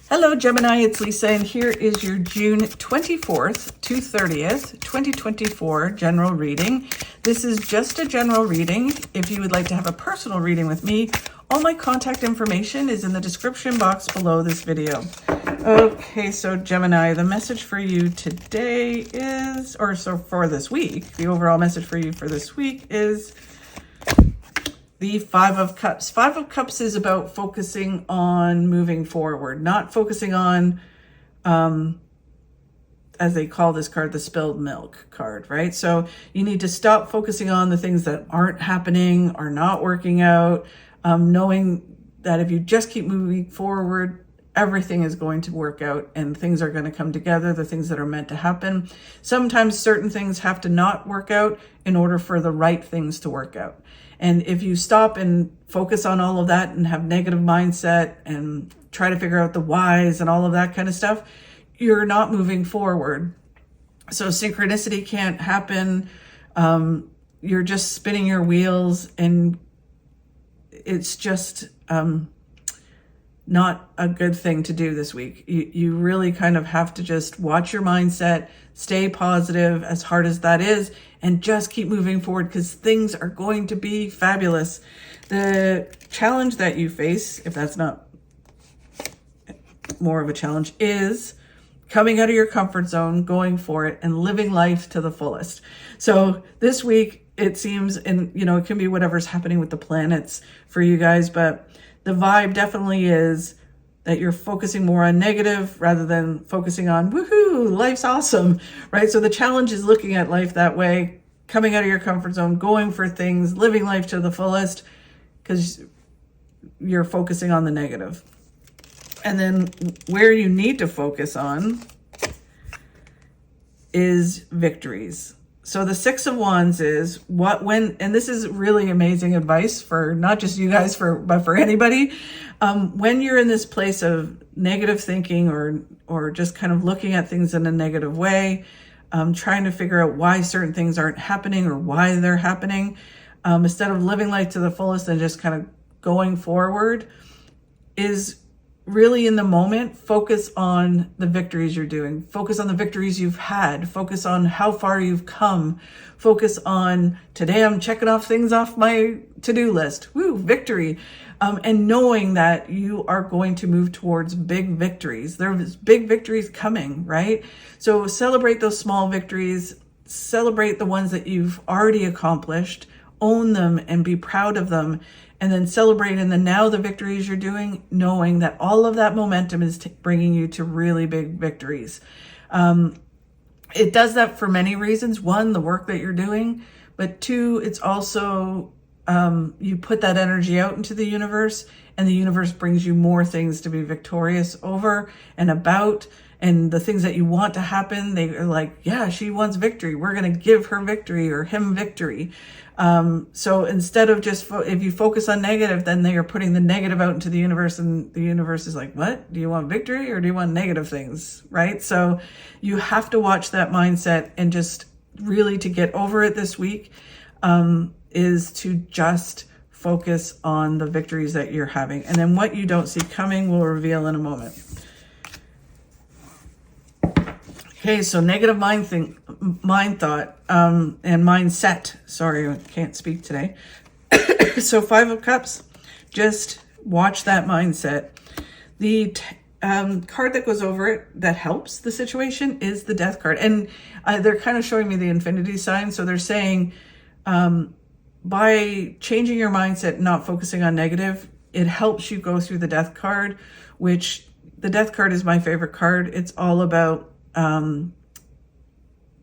Hello, Gemini, it's Lisa, and here is your June 24th to 30th, 2024 general reading. This is just a general reading. If you would like to have a personal reading with me, all my contact information is in the description box below this video. Okay, so Gemini, the message for you today is, for this week, the overall message for you for this week is the Five of Cups. Five of Cups is about focusing on moving forward, not focusing on, as they call this card, the spilled milk card, right? So you need to stop focusing on the things that aren't happening, are not working out, knowing that if you just keep moving forward, everything is going to work out and things are going to come together, the things that are meant to happen. Sometimes certain things have to not work out in order for the right things to work out. And if you stop and focus on all of that and have negative mindset and try to figure out the whys and all of that kind of stuff, you're not moving forward. So synchronicity can't happen. You're just spinning your wheels, and it's just not a good thing to do this week. You really kind of have to just watch your mindset, stay positive as hard as that is, and just keep moving forward because things are going to be fabulous. The challenge that you face, if that's not more of a challenge, is coming out of your comfort zone, going for it, and living life to the fullest. So this week, it seems, and it can be whatever's happening with the planets for you guys, but the vibe definitely is that you're focusing more on negative rather than focusing on woohoo, life's awesome, right? So the challenge is looking at life that way, coming out of your comfort zone, going for things, living life to the fullest, because you're focusing on the negative. And then where you need to focus on is victories. So the Six of Wands is and this is really amazing advice for not just you guys, but for anybody. When you're in this place of negative thinking or just kind of looking at things in a negative way, trying to figure out why certain things aren't happening or why they're happening, instead of living life to the fullest and just kind of going forward, is really in the moment, focus on the victories you're doing. Focus on the victories you've had. Focus on how far you've come. Focus on, today I'm checking off things off my to-do list. Woo, victory. And knowing that you are going to move towards big victories. There's big victories coming, right? So celebrate those small victories. Celebrate the ones that you've already accomplished. Own them and be proud of them. And then celebrate in the now the victories you're doing, knowing that all of that momentum is bringing you to really big victories. It does that for many reasons. One, the work that you're doing, but two, it's also you put that energy out into the universe, and the universe brings you more things to be victorious over and about. And the things that you want to happen, they are like, yeah, she wants victory. We're going to give her victory or him victory. So instead of just, if you focus on negative, then they are putting the negative out into the universe, and the universe is like, what? Do you want victory or do you want negative things? Right? So you have to watch that mindset, and just really to get over it this week, is to just focus on the victories that you're having. And then what you don't see coming will reveal in a moment. Okay, so negative mind thought, and mindset. Sorry, I can't speak today. So Five of Cups, just watch that mindset. The card that goes over it that helps the situation is the Death card. And they're kind of showing me the infinity sign. So they're saying by changing your mindset, not focusing on negative, it helps you go through the Death card, which the Death card is my favorite card. It's all about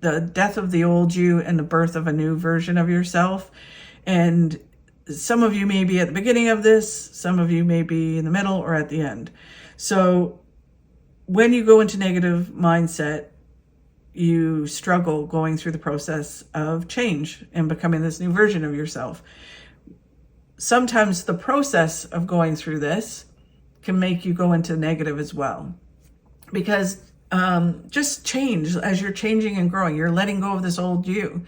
the death of the old you and the birth of a new version of yourself. And some of you may be at the beginning of this, some of you may be in the middle or at the end. So when you go into negative mindset, you struggle going through the process of change and becoming this new version of yourself. Sometimes the process of going through this can make you go into negative as well, because just change as you're changing and growing. You're letting go of this old you.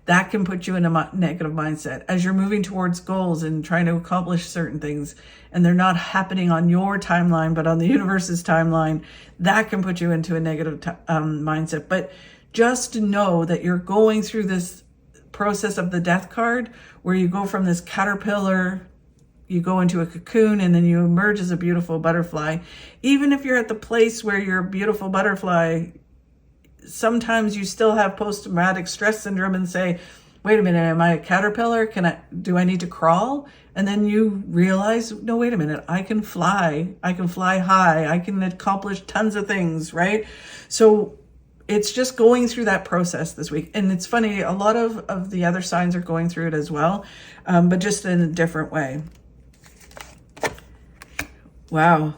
That can put you in a negative mindset as you're moving towards goals and trying to accomplish certain things, and they're not happening on your timeline, but on the universe's timeline. That can put you into a negative mindset. But just know that you're going through this process of the death card, where you go from this caterpillar, you go into a cocoon, and then you emerge as a beautiful butterfly. Even if you're at the place where you're a beautiful butterfly, sometimes you still have post-traumatic stress syndrome and say, wait a minute, am I a caterpillar? Do I need to crawl? And then you realize, no, wait a minute, I can fly high, I can accomplish tons of things, right? So it's just going through that process this week. And it's funny, a lot of the other signs are going through it as well, but just in a different way. Wow.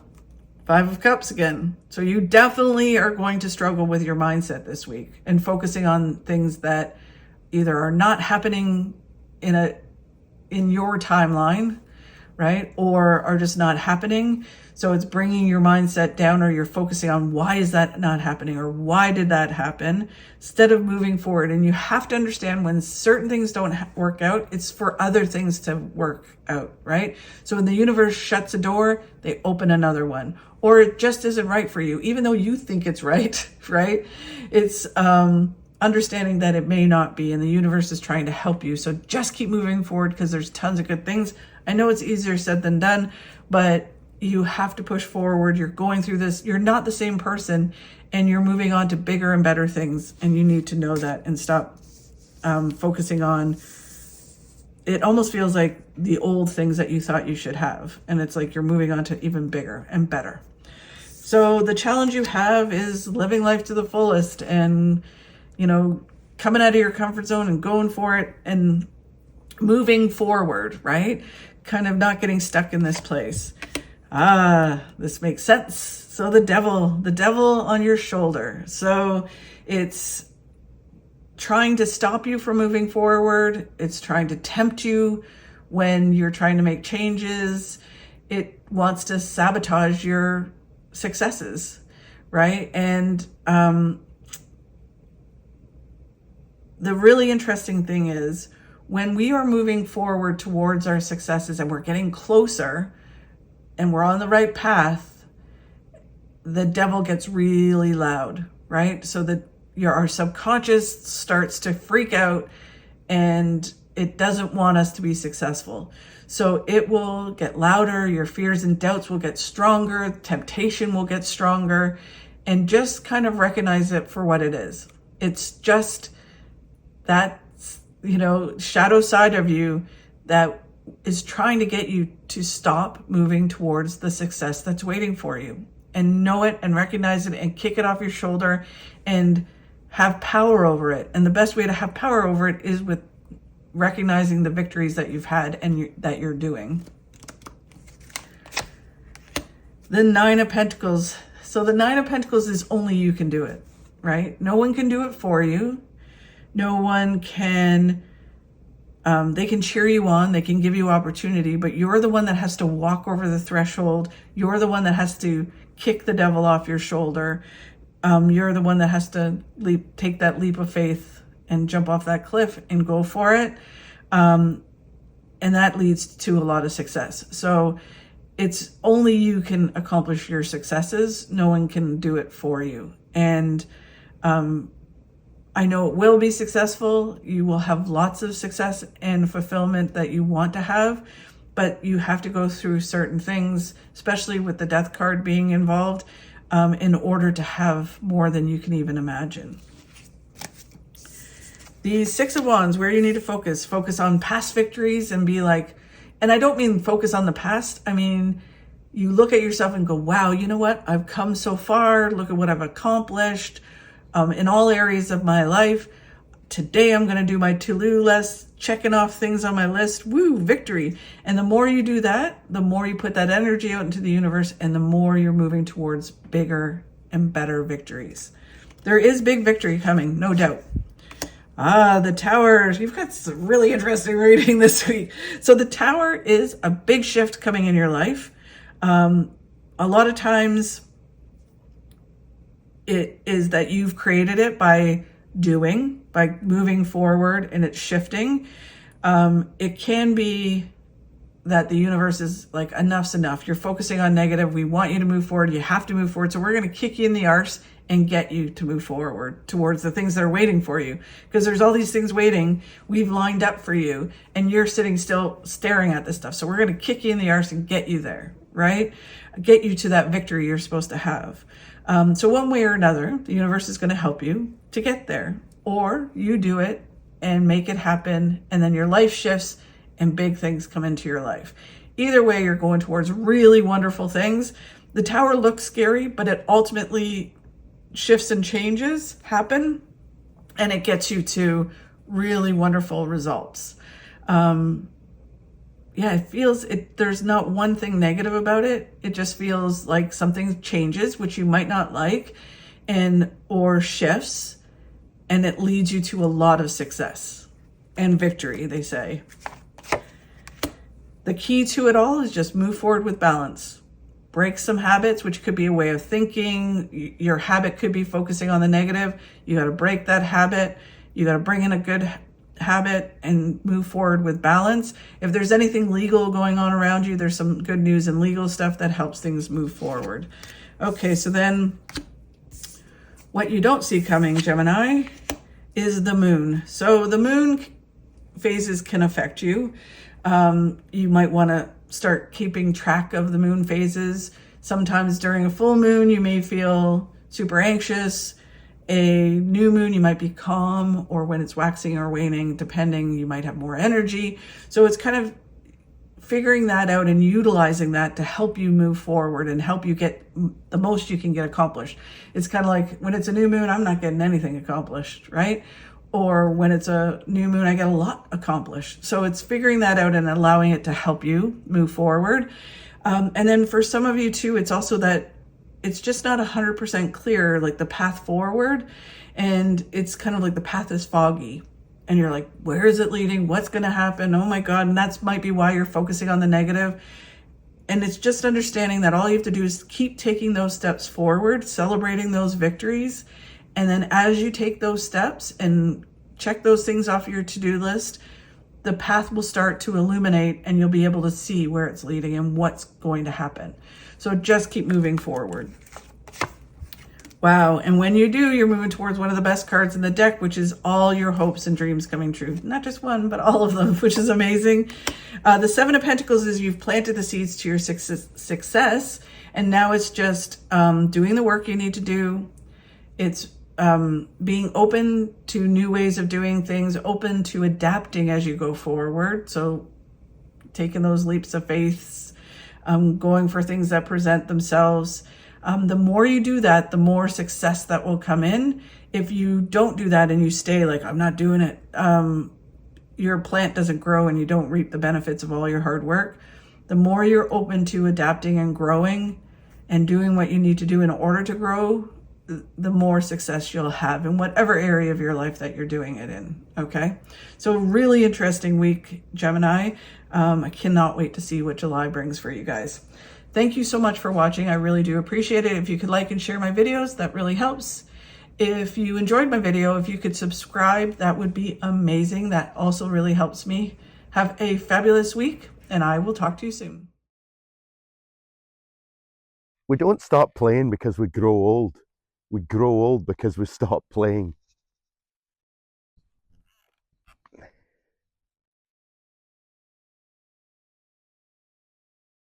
5 of Cups again. So you definitely are going to struggle with your mindset this week and focusing on things that either are not happening in your timeline, right? Or are just not happening. So it's bringing your mindset down, or you're focusing on why is that not happening, or why did that happen, instead of moving forward. And you have to understand, when certain things don't work out, it's for other things to work out, right? So when the universe shuts a door, they open another one, or it just isn't right for you, even though you think it's right, right? It's understanding that it may not be, and the universe is trying to help you. So just keep moving forward, because there's tons of good things. I know it's easier said than done, but you have to push forward. You're going through this. You're not the same person, and you're moving on to bigger and better things. And you need to know that and stop focusing on, it almost feels like the old things that you thought you should have. And it's like you're moving on to even bigger and better. So the challenge you have is living life to the fullest, and, coming out of your comfort zone and going for it and moving forward, right? Kind of not getting stuck in this place. This makes sense. So the devil on your shoulder. So it's trying to stop you from moving forward. It's trying to tempt you when you're trying to make changes. It wants to sabotage your successes, right? And the really interesting thing is, when we are moving forward towards our successes and we're getting closer and we're on the right path, the devil gets really loud, right? So that our subconscious starts to freak out, and it doesn't want us to be successful. So it will get louder, your fears and doubts will get stronger, temptation will get stronger, and just kind of recognize it for what it is. It's just that, shadow side of you that is trying to get you to stop moving towards the success that's waiting for you. And know it and recognize it and kick it off your shoulder and have power over it. And the best way to have power over it is with recognizing the victories that you've had and that you're doing. The 9 of Pentacles. So the 9 of Pentacles is only you can do it, right? No one can do it for you. No one can, they can cheer you on, they can give you opportunity, but you're the one that has to walk over the threshold. You're the one that has to kick the devil off your shoulder. You're the one that has to take that leap of faith and jump off that cliff and go for it. And that leads to a lot of success. So it's only you can accomplish your successes. No one can do it for you. And I know it will be successful. You will have lots of success and fulfillment that you want to have, but you have to go through certain things, especially with the death card being involved, in order to have more than you can even imagine. The 6 of Wands, where you need to focus on past victories and be like, and I don't mean focus on the past. I mean, you look at yourself and go, wow, you know what? I've come so far. Look at what I've accomplished in all areas of my life. Today, I'm going to do my to-do list, checking off things on my list. Woo, victory. And the more you do that, the more you put that energy out into the universe, and the more you're moving towards bigger and better victories. There is big victory coming, no doubt. The Tower. You've got some really interesting reading this week. So the Tower is a big shift coming in your life. A lot of times it is that you've created it by doing, by moving forward, and it's shifting. It can be that the universe is like, enough's enough. You're focusing on negative. We want you to move forward. You have to move forward. So we're going to kick you in the arse and get you to move forward towards the things that are waiting for you. Because there's all these things waiting. We've lined up for you and you're sitting still staring at this stuff. So we're going to kick you in the arse and get you there, right? Get you to that victory you're supposed to have. So one way or another, the universe is going to help you to get there, or you do it and make it happen. And then your life shifts and big things come into your life. Either way, you're going towards really wonderful things. The tower looks scary, but it ultimately shifts and changes happen, and it gets you to really wonderful results. It feels there's not one thing negative about it. It just feels like something changes, which you might not like, or shifts, and it leads you to a lot of success and victory, they say. The key to it all is just move forward with balance. Break some habits, which could be a way of thinking. Your habit could be focusing on the negative. You got to break that habit. You got to bring in a good habit and move forward with balance. If there's anything legal going on around you, there's some good news and legal stuff that helps things move forward. Okay, so then what you don't see coming, Gemini, is the moon. So the moon phases can affect you. You might want to start keeping track of the moon phases. Sometimes during a full moon, you may feel super anxious. A new moon, you might be calm, or when it's waxing or waning, depending, you might have more energy. So it's kind of figuring that out and utilizing that to help you move forward and help you get the most you can get accomplished. It's kind of like when it's a new moon, I'm not getting anything accomplished, right? Or when it's a new moon, I get a lot accomplished. So it's figuring that out and allowing it to help you move forward. And then for some of you too, it's also that it's just not 100% clear, like the path forward. And it's kind of like the path is foggy. And you're like, where is it leading? What's going to happen? Oh my God. And that might be why you're focusing on the negative. And it's just understanding that all you have to do is keep taking those steps forward, celebrating those victories. And then as you take those steps and check those things off your to-do list, the path will start to illuminate and you'll be able to see where it's leading and what's going to happen. So just keep moving forward. Wow. And when you do, you're moving towards one of the best cards in the deck, which is all your hopes and dreams coming true. Not just one, but all of them, which is amazing. The Seven of Pentacles is you've planted the seeds to your success. And now it's just doing the work you need to do. It's being open to new ways of doing things, open to adapting as you go forward. So taking those leaps of faith, going for things that present themselves. The more you do that, the more success that will come in. If you don't do that and you stay like, I'm not doing it, your plant doesn't grow and you don't reap the benefits of all your hard work. The more you're open to adapting and growing and doing what you need to do in order to grow, the more success you'll have in whatever area of your life that you're doing it in. Okay. So really interesting week, Gemini. I cannot wait to see what July brings for you guys. Thank you so much for watching. I really do appreciate it. If you could like and share my videos, that really helps. If you enjoyed my video, if you could subscribe, that would be amazing. That also really helps me. Have a fabulous week, and I will talk to you soon. We don't stop playing because we grow old. We grow old because we stop playing.